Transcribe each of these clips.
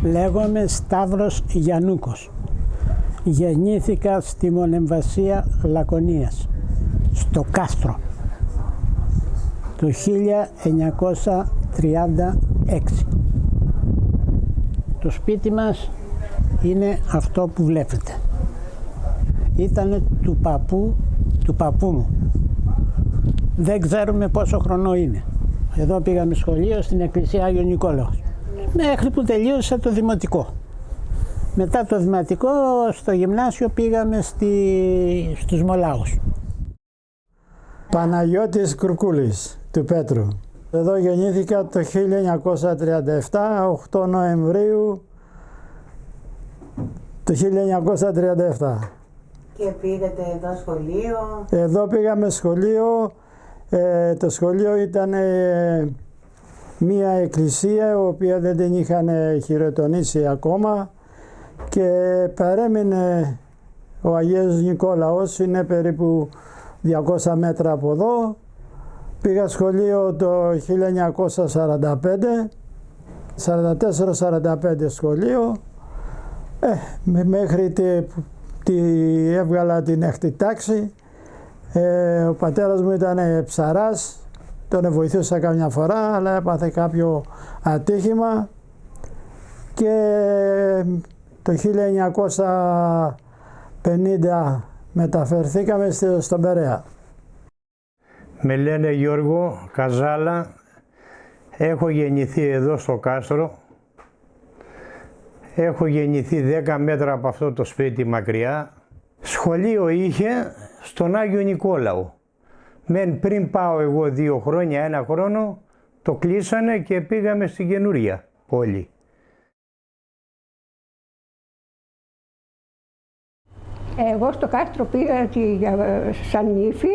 Λέγομαι Σταύρος Γιαννούκος. Γεννήθηκα στη Μονεμβασία Λακωνίας, στο Κάστρο, το 1936. Το σπίτι μας είναι αυτό που βλέπετε. Ήτανε του παππού μου. Δεν ξέρουμε πόσο χρονό είναι. Εδώ πήγαμε σχολείο στην εκκλησία Άγιο Νικόλαος. Μέχρι που τελείωσα το δημοτικό. Μετά το δημοτικό στο γυμνάσιο πήγαμε στους Μολάους. Παναγιώτης Κουρκούλης του Πέτρου. Εδώ γεννήθηκα το 1937, 8 Νοεμβρίου το 1937. Και πήγατε εδώ σχολείο? Εδώ πήγαμε σχολείο. Το σχολείο ήταν μία εκκλησία, η οποία δεν την είχαν χειροτονήσει ακόμα, και παρέμεινε ο Αγίος Νικόλαος, είναι περίπου 200 μέτρα από εδώ. Πήγα σχολείο το 1945, 44-45 σχολείο, μέχρι έβγαλα την έκτη τάξη. Ο πατέρας μου ήταν ψαράς, τον βοηθούσα καμιά φορά, αλλά έπαθε κάποιο ατύχημα και το 1950 μεταφερθήκαμε στον Περαία. Με λένε Γιώργο Καζάλα, έχω γεννηθεί εδώ στο Κάστρο. Έχω γεννηθεί 10 μέτρα από αυτό το σπίτι μακριά. Σχολείο είχε στον Άγιο Νικόλαο. Πριν πάω εγώ 2 χρόνια, 1 χρόνο, το κλείσανε και πήγαμε στην καινούρια πόλη. Εγώ στο Κάστρο πήγα σαν νύφη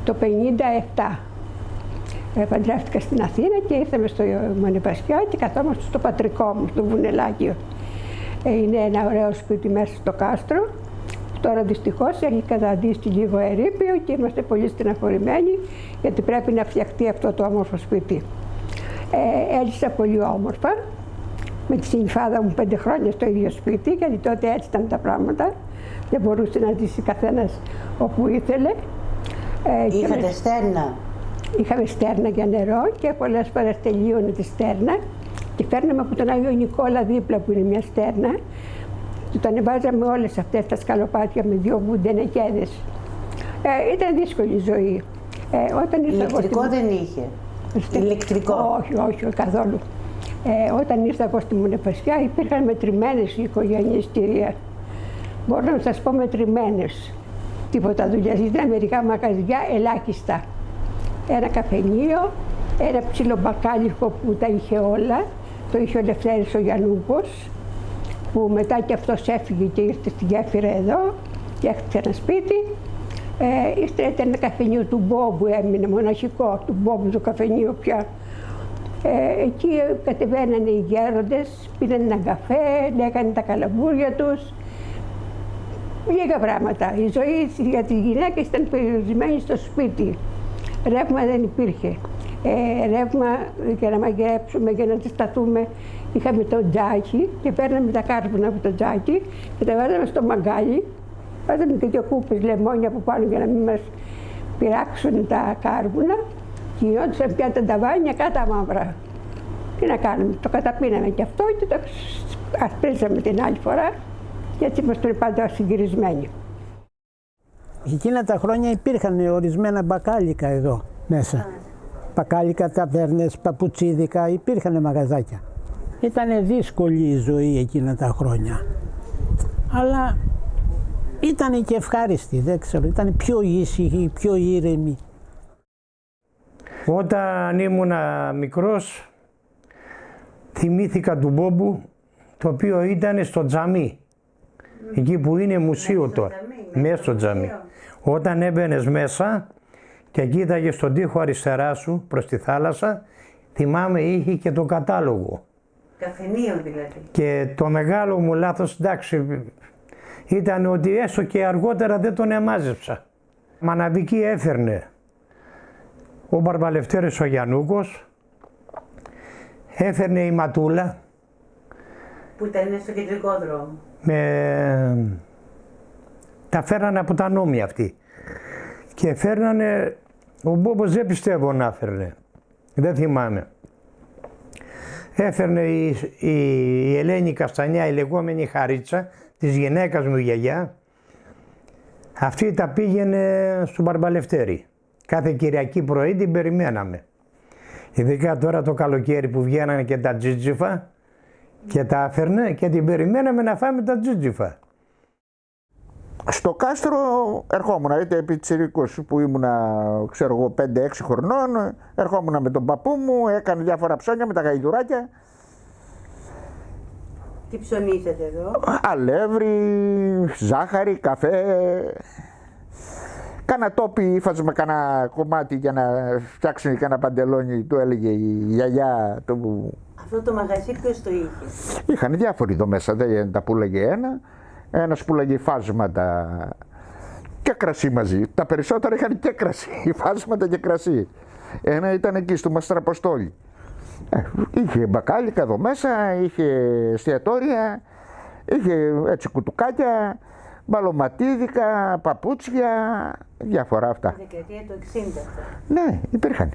το 1957. Παντρεύτηκα στην Αθήνα και ήρθαμε στο Μονεβασιά και καθόμαστε στο πατρικό μου, στο Βουνελάκιο. Είναι ένα ωραίο σπίτι μέσα στο Κάστρο. Τώρα δυστυχώς έχει καταντήσει λίγο ερείπιο και είμαστε πολύ στεναχωρημένοι, γιατί πρέπει να φτιαχτεί αυτό το όμορφο σπίτι. Έζησα πολύ όμορφα με τη συνυφάδα μου 5 χρόνια στο ίδιο σπίτι, γιατί τότε έτσι ήταν τα πράγματα. Δεν μπορούσε να ζήσει καθένας όπου ήθελε. Είχατε στέρνα? Είχαμε στέρνα για νερό και πολλές φορές τελείωνε τη στέρνα και φέρναμε από τον Άγιο Νικόλα δίπλα, που είναι μια στέρνα. Του ανεβάζαμε όλες αυτές τα σκαλοπάτια με 2 βουντενεκέδες. Ήταν δύσκολη η ζωή. Ηλεκτρικό δεν είχε? Ηλεκτρικό? Όχι, καθόλου. Όταν ήρθα εγώ στη Μονεβασιά υπήρχαν μετρημένες οι οικογένειες, κυρία. Μπορώ να σας πω μετρημένες. Τίποτα δουλειά. Ήταν μερικά μαγαζιά ελάχιστα. Ένα καφενείο, ένα ψηλό μπακάλικο που τα είχε όλα. Το είχε ο Λευτέρης ο Γιαννούκος, που μετά και αυτός έφυγε και ήρθε στη γέφυρα εδώ και έχτισε ένα σπίτι. Ύστερα ήταν ένα καφενείο του Μπόμπου, έμεινε μοναχικό, του Μπόμπου το καφενείο πια. Εκεί κατεβαίνανε οι γέροντες, πήραν έναν καφέ, λέγανε τα καλαμπούρια τους. Λίγα πράγματα. Η ζωή για τις γυναίκες ήταν περιορισμένη στο σπίτι. Ρεύμα δεν υπήρχε. Ρεύμα για να μαγειρέψουμε, για να ζεσταθούμε. Είχαμε το τζάκι και παίρναμε τα κάρβουνα από το τζάκι και τα βάζαμε στο μαγκάλι. Βάζαμε και 2 κούπες λεμόνια από πάνω για να μην μας πειράξουν τα κάρβουνα. Και γινόντουσαν πια τα ταβάνια κάτα μαύρα. Τι να κάνουμε, το καταπίναμε και αυτό και το ασπρίσαμε την άλλη φορά. Και έτσι είμαστε πάντα συγκυρισμένοι. Εκείνα τα χρόνια υπήρχαν ορισμένα μπακάλικα εδώ μέσα. Μπακάλικα, ταβέρνες, παπουτσίδικα, υπήρχαν μαγαζάκια. Ήταν δύσκολη η ζωή εκείνα τα χρόνια. Αλλά ήταν και ευχάριστη, δεν ξέρω, ήταν πιο ήσυχη, πιο ήρεμη. Όταν ήμουνα μικρός, θυμήθηκα του Μπόμπου, το οποίο ήταν στο τζαμί. Εκεί που είναι μουσείο τώρα, μέσα στο τζαμί. Όταν έμπαινες μέσα και κοίταγες στον τοίχο αριστερά σου προς τη θάλασσα, θυμάμαι είχε και το κατάλογο. Καφενείο δηλαδή. Και το μεγάλο μου λάθος, εντάξει, ήταν ότι έστω και αργότερα δεν τον εμάζεψα. Μαναβική έφερνε ο Μπαρμπαλευτέρης ο Γιαννούκος, έφερνε η Ματούλα, Που ήταν στο κεντρικό δρόμο. Τα φέρανε από τα νόμια αυτοί. Και φέρνανε, ο Μπόμπος δεν πιστεύω να φέρνε. Δεν θυμάμαι. Έφερνε η Ελένη Καστανιά, η λεγόμενη Χαρίτσα, της γυναίκας μου γιαγιά. Αυτή τα πήγαινε στον Μπαρμπαλευτέρη. Κάθε Κυριακή πρωί την περιμέναμε. Ειδικά τώρα το καλοκαίρι που βγαίνανε και τα τζίτζιφα και τα έφερνε και την περιμέναμε να φάμε τα τζίτζιφα. Στο κάστρο ερχόμουν, είτε πιτσιρίκος που ήμουνα, ξέρω εγώ, 5-6 χρονών, ερχόμουν με τον παππού μου, έκανε διάφορα ψώνια με τα γαϊδουράκια. Τι ψωνίζετε εδώ? Αλεύρι, ζάχαρη, καφέ. Κάνα τόπι ύφαζε κάνα κομμάτι για να φτιάξουν κάνα παντελόνι, του έλεγε η γιαγιά. Αυτό το μαγαζί ποιος το είχε? Είχαν διάφοροι εδώ μέσα, δεν τα πουλάγε ένα. Ένας πουλάγε υφάσματα και κρασί μαζί. Τα περισσότερα είχαν και κρασί, υφάσματα και κρασί. Ένα ήταν εκεί στο Μαστραποστόλι. Είχε μπακάλικα εδώ μέσα, είχε εστιατόρια, είχε έτσι κουτουκάκια, μπαλωματίδικα, παπούτσια, διάφορα αυτά. Τη δεκαετία του 60 αυτά. Ναι, υπήρχαν.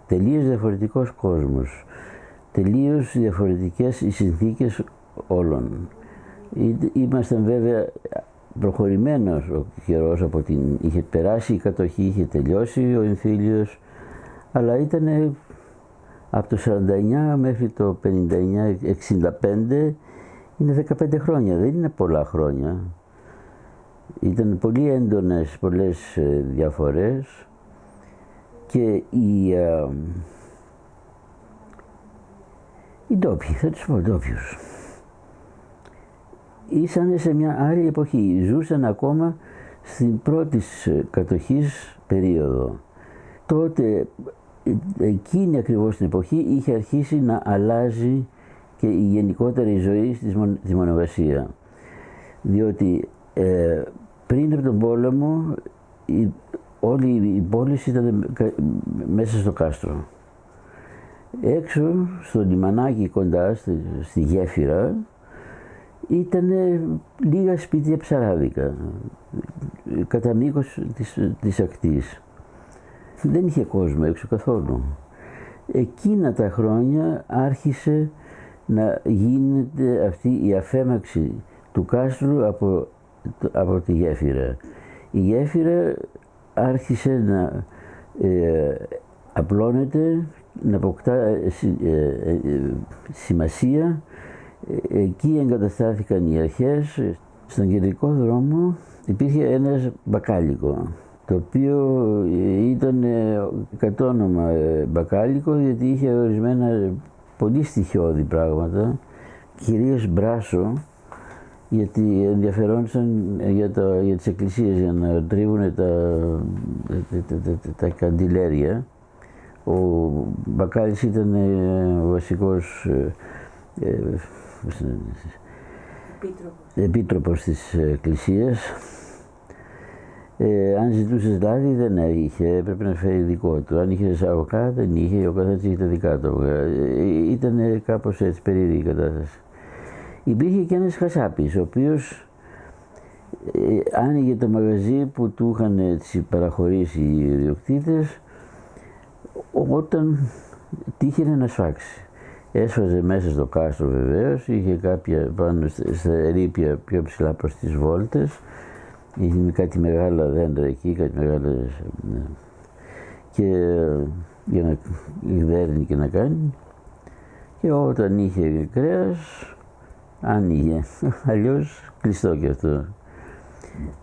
Τελείως διαφορετικός κόσμος. Τελείως διαφορετικές οι συνθήκες όλων. Ήμασταν βέβαια προχωρημένος ο καιρός, είχε περάσει η κατοχή, είχε τελειώσει ο εμφύλιος, αλλά ήταν από το 49 μέχρι το 59-65, είναι 15 χρόνια, δεν είναι πολλά χρόνια. Ήταν πολύ έντονες, πολλές διαφορές και οι ντόπιοι, θα τους πω ντόπιους, ήσαν σε μια άλλη εποχή, ζούσαν ακόμα στην πρώτη κατοχής περίοδο. Τότε, εκείνη ακριβώς την εποχή, είχε αρχίσει να αλλάζει και η γενικότερη ζωή στη Μονοβασία. Διότι πριν από τον πόλεμο, όλη η πόλη ήταν μέσα στο κάστρο. Έξω, στο λιμανάκι κοντά, στη γέφυρα, ήταν λίγα σπίτια ψαράδικα, κατά μήκος της ακτής. Δεν είχε κόσμο έξω καθόλου. Εκείνα τα χρόνια άρχισε να γίνεται αυτή η αφέμαξη του κάστρου από τη γέφυρα. Η γέφυρα άρχισε να απλώνεται, να αποκτά σημασία. Εκεί εγκαταστάθηκαν οι αρχές. Στον κεντρικό δρόμο υπήρχε ένας μπακάλικο, το οποίο ήταν κατόνομα μπακάλικο, γιατί είχε ορισμένα πολύ στοιχειώδη πράγματα, κυρίως μπράσο, γιατί ενδιαφερόντουσαν για τις εκκλησίες, για να τρίβουν τα καντιλέρια. Ο μπακάλης ήταν ο βασικός επίτροπος της εκκλησίας. Αν ζητούσες λάδι δεν είχε, έπρεπε να φέρει δικό του. Αν είχες αυγά δεν είχε, ο καθένας είχε τα δικά του αυγά. Ήταν κάπως έτσι περίεργη η κατάσταση. Υπήρχε και ένας χασάπης, ο οποίος άνοιγε το μαγαζί που του είχαν παραχωρήσει οι ιδιοκτήτες όταν τύχαινε να σφάξει. Έσφαζε μέσα στο κάστρο βεβαίως, είχε κάποια πάνω στα ερείπια πιο ψηλά προς τις βόλτες, είχε κάτι μεγάλα δέντρα εκεί, κάτι μεγάλες, και για να δέρνει και να κάνει, και όταν είχε κρέας άνοιγε, αλλιώς κλειστό και αυτό.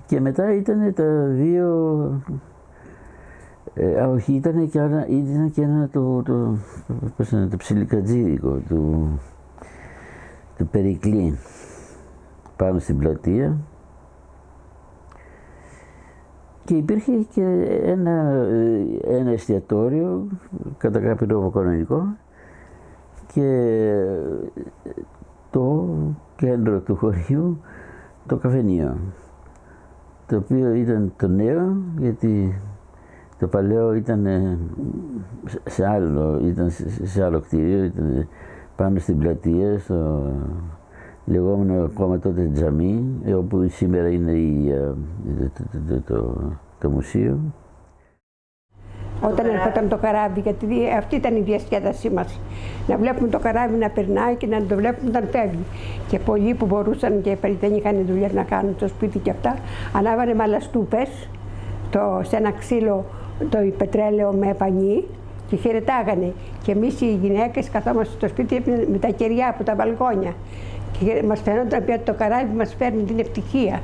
Και μετά ήταν τα δύο, όχι, ήταν και ένα το ψιλικατζίδικο του Περικλή πάνω στην πλατεία, και υπήρχε και ένα εστιατόριο κατά κάποιο τρόπο κανονικό και το κέντρο του χωριού, το καφενείο, το οποίο ήταν το νέο, γιατί Το παλαιό ήταν σε άλλο κτίριο, ήταν πάνω στην πλατεία, στο λεγόμενο ακόμα τότε τζαμί, όπου σήμερα είναι το μουσείο. Όταν έρχονταν το καράβι, γιατί αυτή ήταν η διασκέδασή μας. Να βλέπουμε το καράβι να περνάει και να το βλέπουμε όταν φεύγει. Και πολλοί που μπορούσαν και δεν είχαν δουλειές να κάνουν στο σπίτι και αυτά, ανάβανε μαλαστούπες σε ένα ξύλο το πετρέλαιο με πανί και χαιρετάγανε. Και εμείς οι γυναίκες καθόμαστε στο σπίτι με τα κεριά από τα μπαλκόνια. Και μας φαίνονταν πια το καράβι μας φέρνει την ευτυχία.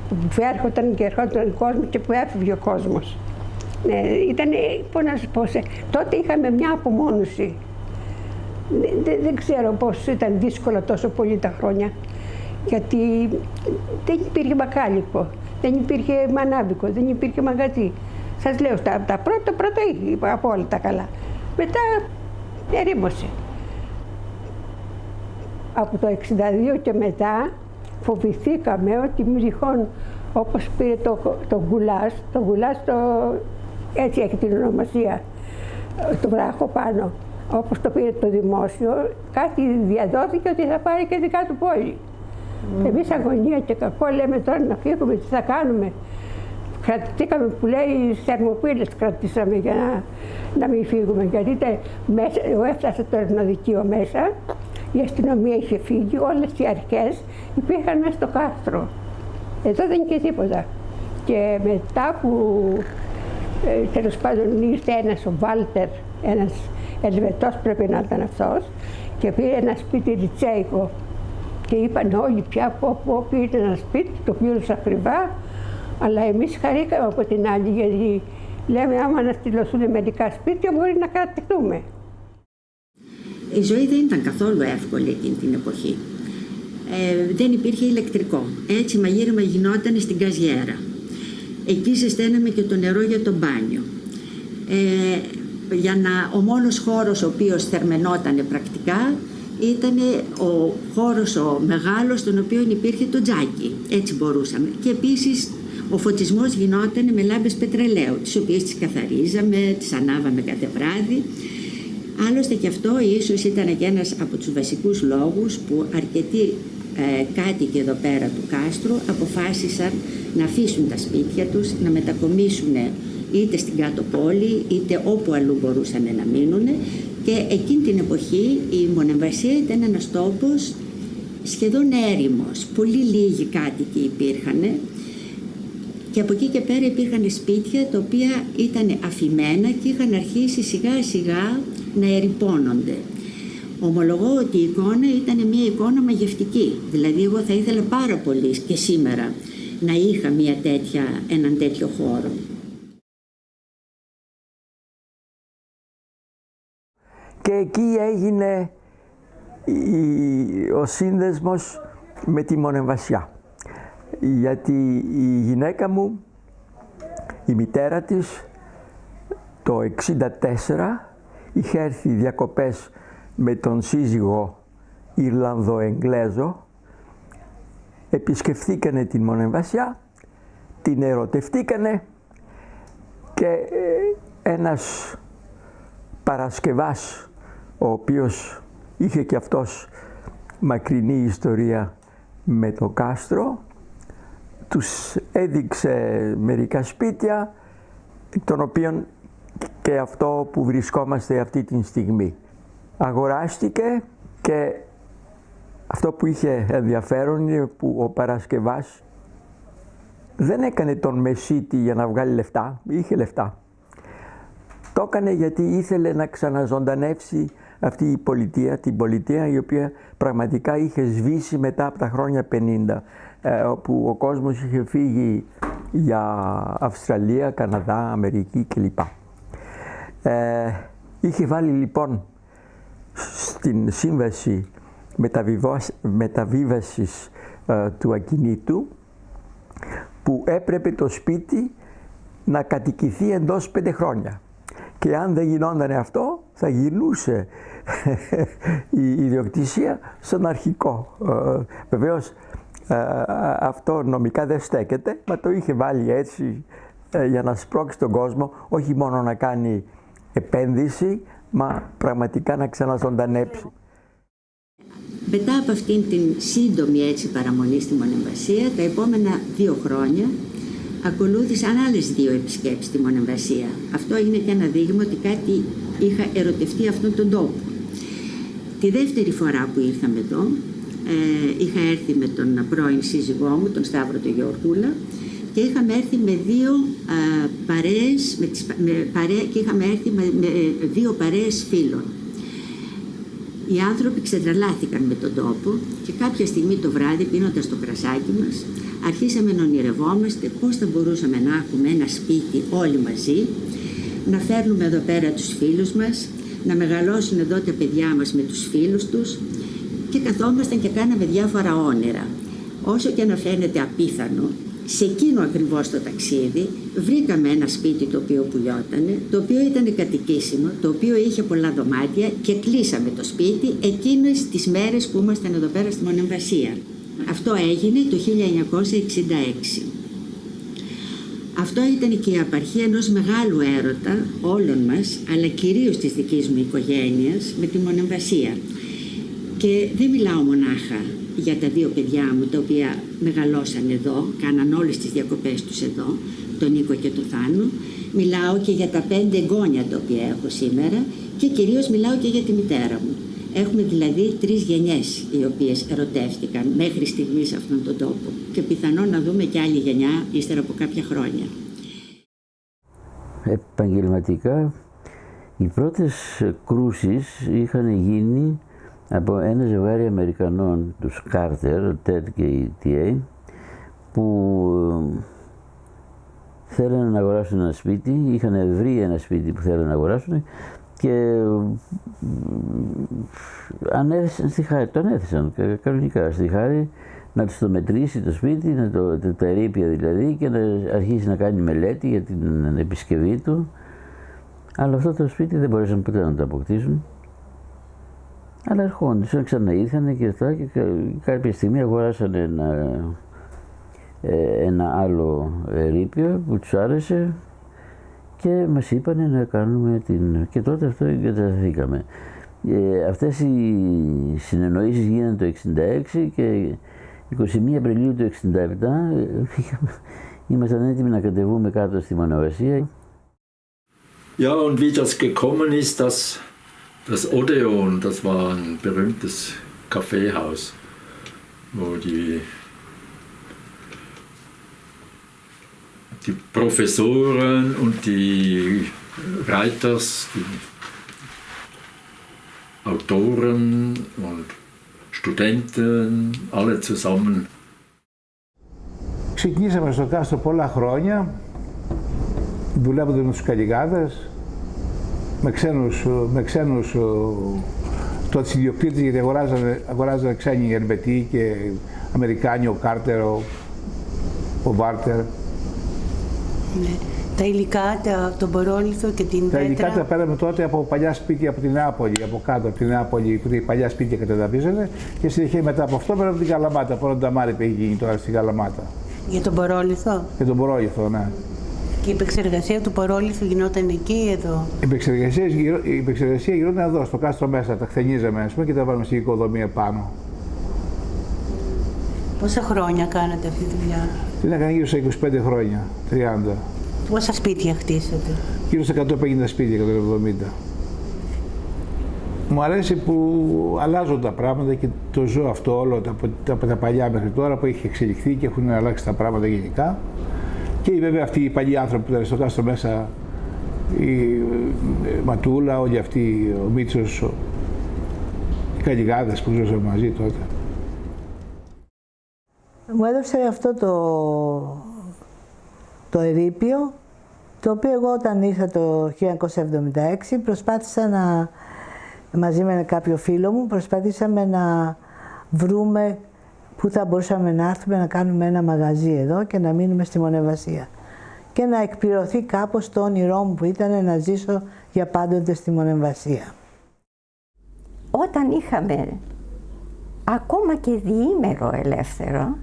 Που έρχονταν και ερχόταν ο κόσμος και που έφευγε ο κόσμος. Ήταν, πώς να σας πω, τότε είχαμε μια απομόνωση. Δεν ξέρω πώς ήταν δύσκολο τόσο πολύ τα χρόνια. Γιατί δεν υπήρχε μπακάλικο, δεν υπήρχε μανάβικο, δεν υπήρχε μαγαζί. Σας λέω, τα πρώτα από όλα τα καλά. Μετά ερήμωσε. Από το 1962 και μετά φοβηθήκαμε ότι μη τυχόν, όπως πήρε το γουλάς, έτσι έχει την ονομασία, το βράχο πάνω, όπως το πήρε το δημόσιο, κάτι διαδόθηκε ότι θα πάρει και δικά του πόλη. Εμείς αγωνία και κακό λέμε τώρα να φύγουμε, τι θα κάνουμε. Κρατηθήκαμε που λέει θερμοπύλες κρατήσαμε για να μην φύγουμε, γιατί έφτασε το εθνοδικείο μέσα, η αστυνομία είχε φύγει, όλες οι αρχές υπήρχαν μέσα στο κάστρο. Εδώ δεν είχε τίποτα. Και μετά που τέλος πάντων ήρθε ένας ο Βάλτερ, ένας Ελβετός πρέπει να ήταν αυτός, και πήρε ένα σπίτι ριτσέικο. Και είπαν όλοι πια πω πήρε ένα σπίτι, το πλήρωσα ακριβά, αλλά εμείς χαρήκαμε από την άλλη, γιατί λέμε άμα να στυλωθούν μερικά σπίτια μπορεί να κρατηθούμε. Η ζωή δεν ήταν καθόλου εύκολη εκείνη την εποχή. Δεν υπήρχε ηλεκτρικό. Έτσι μαγείρεμα γινόταν στην καζιέρα. Εκεί ζεσταίναμε και το νερό για το μπάνιο. Ο μόνος χώρος ο οποίος θερμαινόταν πρακτικά ήταν ο χώρος ο μεγάλος, στον οποίο υπήρχε το τζάκι. Έτσι μπορούσαμε. Και επίσης ο φωτισμός γινόταν με λάμπες πετρελαίου, τις οποίες τις καθαρίζαμε, τις ανάβαμε κάθε βράδυ. Άλλωστε και αυτό ίσως ήταν και ένας από τους βασικούς λόγους που αρκετοί κάτοικοι εδώ πέρα του κάστρου αποφάσισαν να αφήσουν τα σπίτια τους, να μετακομίσουν είτε στην κάτω πόλη είτε όπου αλλού μπορούσαν να μείνουν, και εκείνη την εποχή η Μονεμβασία ήταν ένας τόπος σχεδόν έρημος, πολύ λίγοι κάτοικοι υπήρχαν, και από εκεί και πέρα υπήρχαν σπίτια τα οποία ήταν αφημένα και είχαν αρχίσει σιγά σιγά να ερειπώνονται. Ομολογώ ότι η εικόνα ήταν μια εικόνα μαγευτική, δηλαδή εγώ θα ήθελα πάρα πολύ και σήμερα να είχα έναν τέτοιο χώρο. Και εκεί έγινε ο σύνδεσμος με τη Μονεμβασιά. Γιατί η γυναίκα μου, η μητέρα της, το 1964 είχε έρθει διακοπές με τον σύζυγο Ιρλανδο-Εγγλέζο, επισκεφθήκανε την Μονεμβασιά, την ερωτευτήκανε και ένας Παρασκευάς, ο οποίος είχε και αυτός μακρινή ιστορία με το κάστρο, τους έδειξε μερικά σπίτια, των οποίων και αυτό που βρισκόμαστε αυτή τη στιγμή. Αγοράστηκε και αυτό που είχε ενδιαφέρον είναι που ο Παρασκευάς δεν έκανε τον μεσίτη για να βγάλει λεφτά, είχε λεφτά. Το έκανε γιατί ήθελε να ξαναζωντανεύσει αυτή η πολιτεία, την πολιτεία η οποία πραγματικά είχε σβήσει μετά από τα χρόνια 50, όπου ο κόσμος είχε φύγει για Αυστραλία, Καναδά, Αμερική κλπ. Είχε βάλει λοιπόν στην σύμβαση μεταβίβασης του ακινήτου που έπρεπε το σπίτι να κατοικηθεί εντός 5 χρόνια. Και αν δεν γινόταν αυτό, θα γινούσε η ιδιοκτησία στον αρχικό. Βεβαίως αυτό νομικά δεν στέκεται, μα το είχε βάλει έτσι για να σπρώξει τον κόσμο, όχι μόνο να κάνει επένδυση, μα πραγματικά να ξαναζωντανέψει. Μετά από αυτήν την σύντομη παραμονή στη Μονεμβασία, τα επόμενα 2 χρόνια ακολούθησαν άλλες 2 επισκέψεις στη Μονεμβασία. Αυτό είναι και ένα δείγμα ότι κάτι είχα ερωτευτεί αυτόν τον τόπο. Τη δεύτερη φορά που ήρθαμε εδώ, είχα έρθει με τον πρώην σύζυγό μου, τον Σταύρο τον Γεωργούλα, και είχαμε έρθει με 2 παρέες, και είχαμε έρθει με 2 παρέες φίλων. Οι άνθρωποι ξετρελάθηκαν με τον τόπο και κάποια στιγμή το βράδυ, πίνοντας το κρασάκι μας, αρχίσαμε να ονειρευόμαστε πώς θα μπορούσαμε να έχουμε ένα σπίτι όλοι μαζί, να φέρνουμε εδώ πέρα τους φίλους μας, να μεγαλώσουν εδώ τα παιδιά μας με τους φίλους τους, και καθόμασταν και κάναμε διάφορα όνειρα. Όσο και να φαίνεται απίθανο, σε εκείνο ακριβώς το ταξίδι βρήκαμε ένα σπίτι το οποίο πουλιότανε, το οποίο ήταν κατοικήσιμο, το οποίο είχε πολλά δωμάτια, και κλείσαμε το σπίτι εκείνες τις μέρες που ήμασταν εδώ πέρα στη Μονεμβασία. Αυτό έγινε το 1966. Αυτό ήταν και η απαρχή ενός μεγάλου έρωτα όλων μας, αλλά κυρίως της δικής μου οικογένειας, με τη Μονεμβασία. Και δεν μιλάω μονάχα για τα 2 παιδιά μου, τα οποία μεγαλώσαν εδώ, κάναν όλες τις διακοπές τους εδώ, τον Νίκο και τον Θάνο. Μιλάω και για τα 5 εγγόνια τα οποία έχω σήμερα, και κυρίως μιλάω και για τη μητέρα μου. Έχουμε δηλαδή 3 γενιές οι οποίες ερωτεύτηκαν μέχρι στιγμής σε αυτόν τον τόπο, και πιθανόν να δούμε και άλλη γενιά ύστερα από κάποια χρόνια. Επαγγελματικά, οι πρώτες κρούσεις είχαν γίνει από ένα ζευγάρι Αμερικανών, τους Κάρτερ, ο Τέντ και η T.A., που θέλανε να αγοράσουν ένα σπίτι, είχαν βρει ένα σπίτι που θέλανε να αγοράσουν, και ανέθεσαν στη Χάρη, το ανέθεσαν κανονικά στη Χάρη, να τους το μετρήσει το σπίτι, τα ερείπια δηλαδή, και να αρχίσει να κάνει μελέτη για την επισκευή του. Αλλά αυτό το σπίτι δεν μπορέσαν ποτέ να το αποκτήσουν. Αλλά ερχόντουσαν, ξαναήρθαν και αυτά, και κάποια στιγμή αγοράσαν ένα άλλο ερείπιο που τους άρεσε, και μας είπανε να κάνουμε και τότε αυτό εγκατασταθήκαμε. Αυτές οι συνεννοήσεις γίνανε το 1966, και 21 Απριλίου του 1967 ήμασταν έτοιμοι να κατεβούμε κάτω στη Μονεμβασία. Ja, und wie das gekommen ist, das Odeon, das war ein berühmtes Kaffeehaus, wo die Professoren und die Writers, die Autoren und Studenten, alle zusammen. Ξεκινήσαμε στο κάστρο πολλά χρόνια, δουλεύοντας με τους καλλιγάδες, με ξένους τότε ιδιοκτήτες, γιατί αγοράζανε ξένοι Ελβετοί και Αμερικάνοι, ο Κάρτερ, ο Βάρτερ. Ναι. Τα υλικά, τον μπορόλιθο και την πέτρα. Τα υλικά τα πέραμε τότε από παλιά σπίτια από την Νεάπολη, από κάτω από την Νεάπολη, που τα παλιά σπίτια κατεδαφίζανε, και συνεχεία μετά από αυτό πέραμε από την Καλαμάτα, από τον Νταμάρι που έχει γίνει τώρα στην Καλαμάτα. Για τον μπορόλιθο. Για τον μπορόλιθο, ναι. Και η επεξεργασία του μπορόλιθου γινόταν εκεί ή εδώ? Η επεξεργασία γινόταν εδώ, στο κάστρο μέσα, τα χτενίζαμε, ας πούμε, και τα βάλαμε στη οικοδομή επάνω. Πόσα χρόνια κάνατε αυτή τη δουλειά? Την έκανα γύρω στα 25 χρόνια, 30. Πόσα σπίτια χτίσατε? Γύρω στα 150 σπίτια, 170. Μου αρέσει που αλλάζουν τα πράγματα και το ζω αυτό όλο από τα παλιά μέχρι τώρα, που έχει εξελιχθεί και έχουν αλλάξει τα πράγματα γενικά. Και βέβαια αυτοί οι παλιοί άνθρωποι που ήταν στο κάστρο μέσα, η Ματούλα, όλοι αυτοί, ο Μίτσος, οι καλλιγάδες που ζούσαν μαζί τότε. Μου έδωσε αυτό το ερείπιο, το οποίο εγώ όταν ήρθα το 1976 προσπάθησα μαζί με κάποιο φίλο μου, προσπαθήσαμε να βρούμε πού θα μπορούσαμε να έρθουμε να κάνουμε ένα μαγαζί εδώ και να μείνουμε στη Μονεμβασία. Και να εκπληρωθεί κάπως το όνειρό μου που ήταν να ζήσω για πάντοτε στη Μονεμβασία. Όταν είχαμε ακόμα και διήμερο ελεύθερο,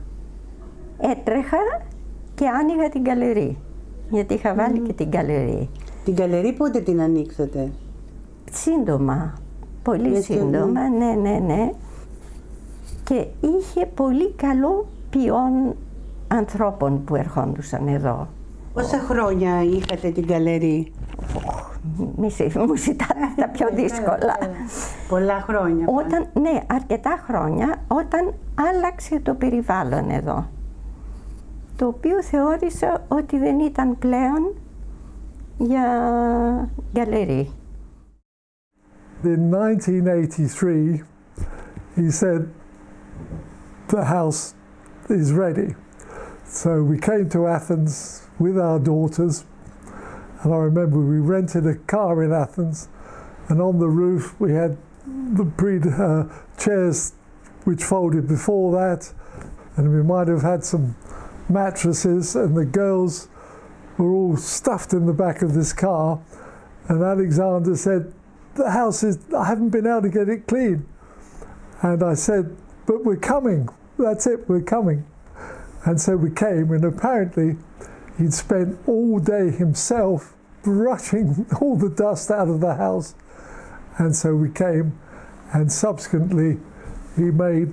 έτρεχα και άνοιγα την γκαλερί. γιατί είχα βάλει και την γκαλερί. Την γκαλερί πότε την ανοίξατε? Σύντομα, πολύ σύντομα, ναι. Και είχε πολύ καλό ποιόν ανθρώπων που ερχόντουσαν εδώ. Πόσα χρόνια είχατε την γκαλερί? Μου ζητάτε τα πιο δύσκολα. Πολλά χρόνια. Ναι, αρκετά χρόνια, όταν άλλαξε το περιβάλλον εδώ, το οποίο θεώρησα ότι δεν ήταν πλέον για γκαλερί. In 1983, he said, the house is ready. So we came to Athens with our daughters, and I remember we rented a car in Athens, and on the roof we had the chairs which folded before that, and we might have had some mattresses, and the girls were all stuffed in the back of this car, and Alexander said, the house is, I haven't been able to get it clean. And I said, but we're coming, that's it, we're coming. And so we came, and apparently he'd spent all day himself brushing all the dust out of the house. And so we came, and subsequently he made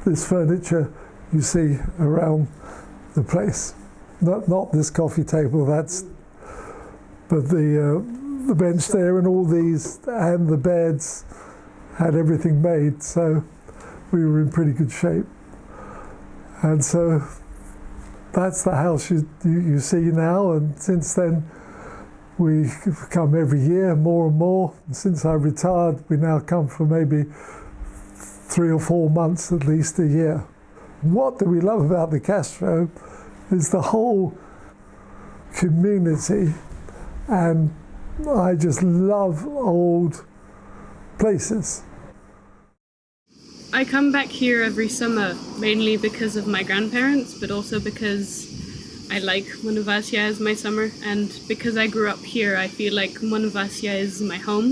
this furniture you see around the place. Not this coffee table, but the bench there and all these, and the beds, had everything made, so we were in pretty good shape. And so that's the house you see now, and since then we come every year more and more. Since I retired, we now come for maybe 3 or 4 months at least a year. What do we love about the Castro is the whole community, and I just love old places. I come back here every summer, mainly because of my grandparents, but also because I like Monovasia as my summer, and because I grew up here, I feel like Monovasia is my home.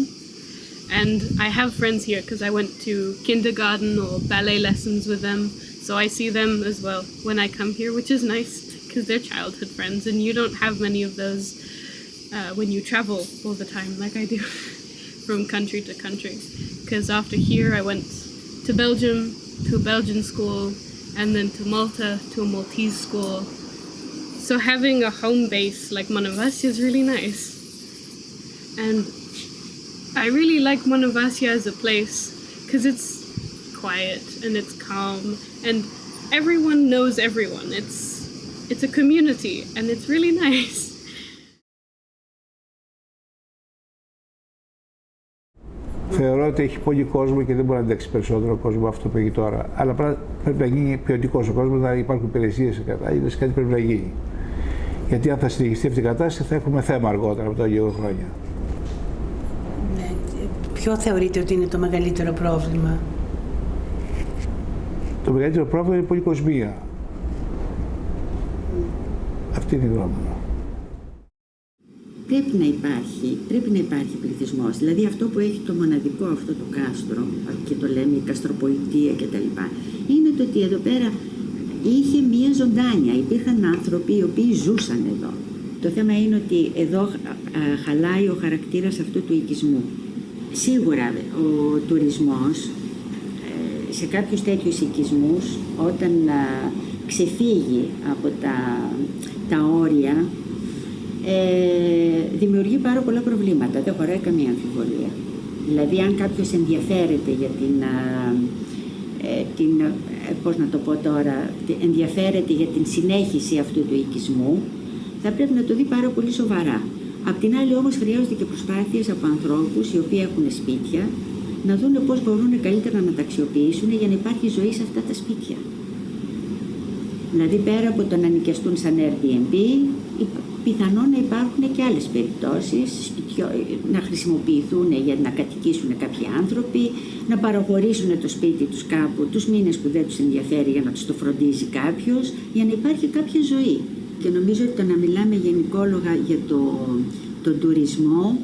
And I have friends here because I went to kindergarten or ballet lessons with them, so I see them as well when I come here, which is nice because they're childhood friends, and you don't have many of those when you travel all the time like I do from country to country. Because after here I went to Belgium, to a Belgian school, and then to Malta, to a Maltese school. So having a home base like Monovasia is really nice. And I really like Monovasia as a place because it's quiet and it's calm and everyone knows everyone. It's a community and it's really nice. Θεωρώ ότι έχει πολύ κόσμο και δεν μπορεί να αντέξει περισσότερο κόσμο αυτό που έχει τώρα. Αλλά πρέπει να γίνει ποιοτικός ο κόσμος, να υπάρχουν υπηρεσίες και κάτι πρέπει να γίνει. Γιατί αν θα συνεχιστεί αυτή η κατάσταση θα έχουμε θέμα αργότερα από τα λίγο χρόνια. Ναι. Ποιο θεωρείτε ότι είναι το μεγαλύτερο πρόβλημα? Το μεγαλύτερο πρόβλημα είναι η πολυκοσμία. Αυτή είναι η γνώμη μου. Πρέπει να υπάρχει πληθυσμός. Δηλαδή αυτό που έχει το μοναδικό αυτό το κάστρο, και το λέμε η καστροπολιτεία κτλ. Είναι το ότι εδώ πέρα είχε μία ζωντάνια. Υπήρχαν άνθρωποι οι οποίοι ζούσαν εδώ. Το θέμα είναι ότι εδώ χαλάει ο χαρακτήρας αυτού του οικισμού. Σίγουρα ο τουρισμός σε κάποιους τέτοιους οικισμούς, όταν ξεφύγει από τα όρια, δημιουργεί πάρα πολλά προβλήματα, δεν χωράει καμία αμφιβολία. Δηλαδή αν κάποιος ενδιαφέρεται για ενδιαφέρεται για την συνέχιση αυτού του οικισμού, θα πρέπει να το δει πάρα πολύ σοβαρά. Απ' την άλλη όμως χρειάζονται και προσπάθειες από ανθρώπους οι οποίοι έχουν σπίτια να δουν πώς μπορούν καλύτερα να τα αξιοποιήσουν για να υπάρχει ζωή σε αυτά τα σπίτια. Δηλαδή πέρα από το να νοικιαστούν σαν Airbnb, πιθανόν να υπάρχουν και άλλες περιπτώσεις, να χρησιμοποιηθούν για να κατοικήσουν κάποιοι άνθρωποι, να παραχωρήσουν το σπίτι τους κάπου τους μήνες που δεν τους ενδιαφέρει για να τους το φροντίζει κάποιος, για να υπάρχει κάποια ζωή. Και νομίζω ότι το να μιλάμε γενικόλογα για τον τουρισμό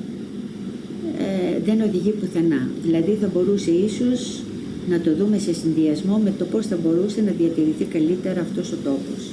δεν οδηγεί πουθενά. Δηλαδή θα μπορούσε ίσως να το δούμε σε συνδυασμό με το πώς θα μπορούσε να διατηρηθεί καλύτερα αυτός ο τόπος.